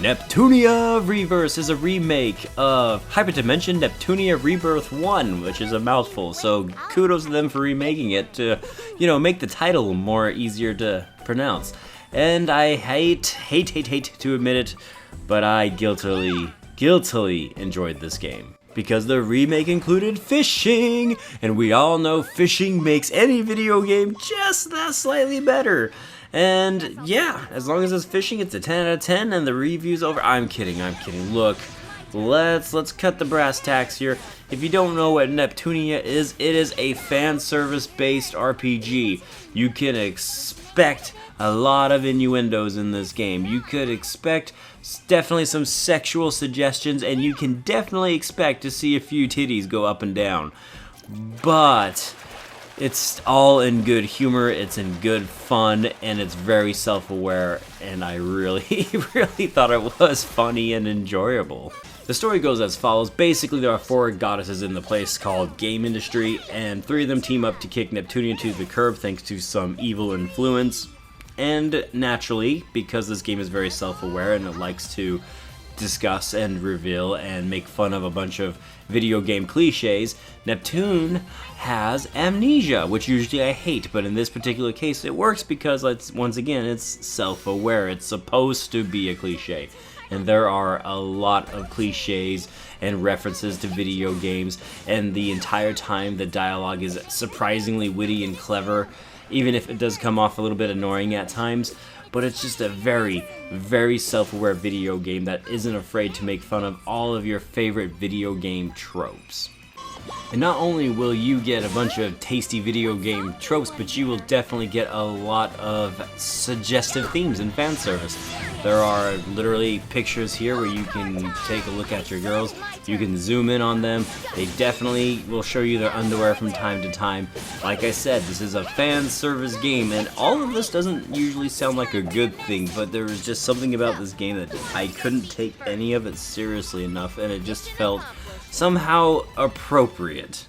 Neptunia ReVerse is a remake of Hyperdimension Neptunia Rebirth 1, which is a mouthful, so kudos to them for remaking it to, make the title more easier to pronounce. And I hate to admit it, but I guiltily enjoyed this game. Because the remake included fishing, and we all know fishing makes any video game just that slightly better. And yeah, as long as it's fishing, it's a 10 out of 10, and the review's over. I'm kidding. Look, let's cut the brass tacks here. If you don't know what Neptunia is, it is a fan service based RPG. You can expect a lot of innuendos in this game. You could expect definitely some sexual suggestions, and you can definitely expect to see a few titties go up and down. But it's all in good humor, it's in good fun, and it's very self-aware, and I really thought it was funny and enjoyable. The story goes as follows. Basically, there are 4 goddesses in the place called Game Industry, and 3 of them team up to kick Neptunia to the curb thanks to some evil influence. And naturally, because this game is very self-aware and it likes to discuss and reveal and make fun of a bunch of video game cliches, Neptune has amnesia, which usually I hate, but in this particular case it works because once again it's self-aware. It's supposed to be a cliche, and there are a lot of cliches and references to video games, and the entire time the dialogue is surprisingly witty and clever, even if it does come off a little bit annoying at times. But it's just a very, very self-aware video game that isn't afraid to make fun of all of your favorite video game tropes. And not only will you get a bunch of tasty video game tropes, but you will definitely get a lot of suggestive themes and fan service. There are literally pictures here where you can take a look at your girls, you can zoom in on them, they definitely will show you their underwear from time to time. Like I said, this is a fan service game, and all of this doesn't usually sound like a good thing, but there was just something about this game that I couldn't take any of it seriously enough, and it just felt somehow appropriate.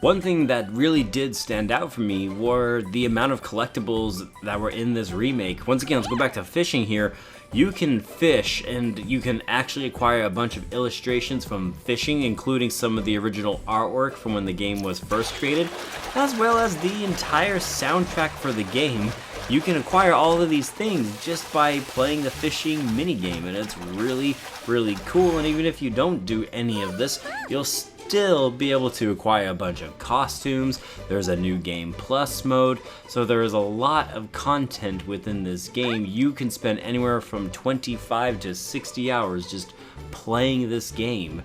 One thing that really did stand out for me were the amount of collectibles that were in this remake. Once again, let's go back to fishing here. You can fish, and you can actually acquire a bunch of illustrations from fishing, including some of the original artwork from when the game was first created, as well as the entire soundtrack for the game. You can acquire all of these things just by playing the fishing minigame, and it's really cool. And even if you don't do any of this, you'll still be able to acquire a bunch of costumes. There's a new game plus mode, so there is a lot of content within this game. You can spend anywhere from 25 to 60 hours just playing this game,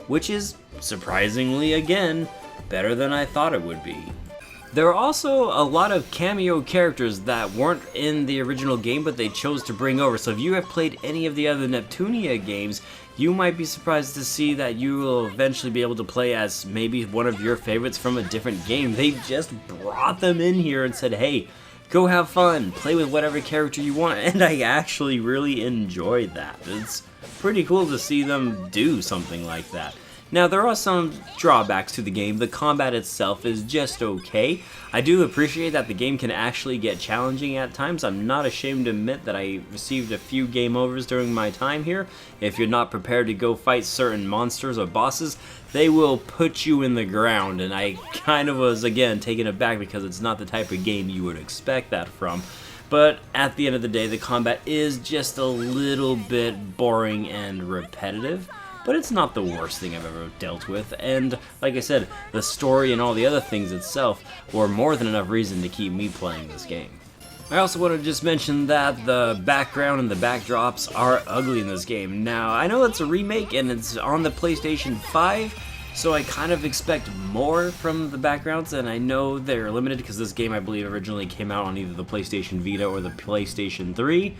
which is surprisingly, again, better than I thought it would be. There are also a lot of cameo characters that weren't in the original game, but they chose to bring over. So if you have played any of the other Neptunia games, you might be surprised to see that you will eventually be able to play as maybe one of your favorites from a different game. They just brought them in here and said, hey, go have fun, play with whatever character you want, and I actually really enjoyed that. It's pretty cool to see them do something like that. Now, there are some drawbacks to the game. The combat itself is just okay. I do appreciate that the game can actually get challenging at times. I'm not ashamed to admit that I received a few game overs during my time here. If you're not prepared to go fight certain monsters or bosses, they will put you in the ground, and I kind of was, again, taken aback because it's not the type of game you would expect that from. But at the end of the day, the combat is just a little bit boring and repetitive. But it's not the worst thing I've ever dealt with, and like I said, the story and all the other things itself were more than enough reason to keep me playing this game. I also want to just mention that the background and the backdrops are ugly in this game. Now, I know it's a remake and it's on the PlayStation 5, so I kind of expect more from the backgrounds, and I know they're limited because this game, I believe, originally came out on either the PlayStation Vita or the PlayStation 3.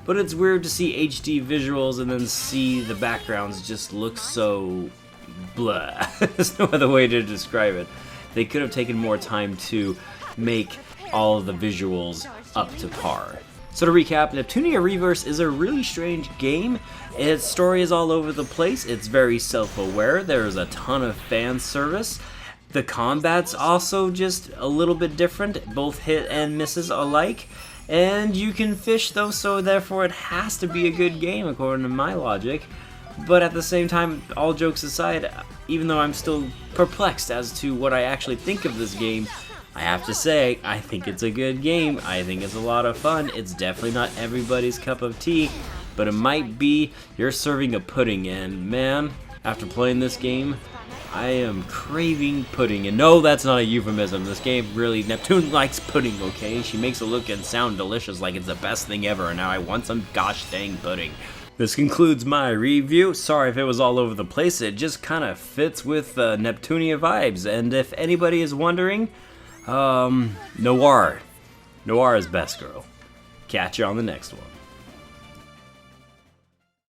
But it's weird to see HD visuals and then see the backgrounds just look so blah. There's no other way to describe it. They could have taken more time to make all of the visuals up to par. So to recap, Neptunia ReVerse is a really strange game. Its story is all over the place. It's very self-aware. There's a ton of fan service. The combat's also just a little bit different, both hit and misses alike. And you can fish though, so therefore it has to be a good game according to my logic. But at the same time, all jokes aside, even though I'm still perplexed as to what I actually think of this game, I have to say, I think it's a good game. I think it's a lot of fun. It's definitely not everybody's cup of tea, but it might be. You're serving a pudding, and man, after playing this game, I am craving pudding. And no, that's not a euphemism. This game really, Neptune likes pudding, okay? She makes it look and sound delicious like it's the best thing ever, and now I want some gosh dang pudding. This concludes my review. Sorry if it was all over the place. It just kind of fits with Neptunia vibes. And if anybody is wondering, Noir is best girl. Catch you on the next one.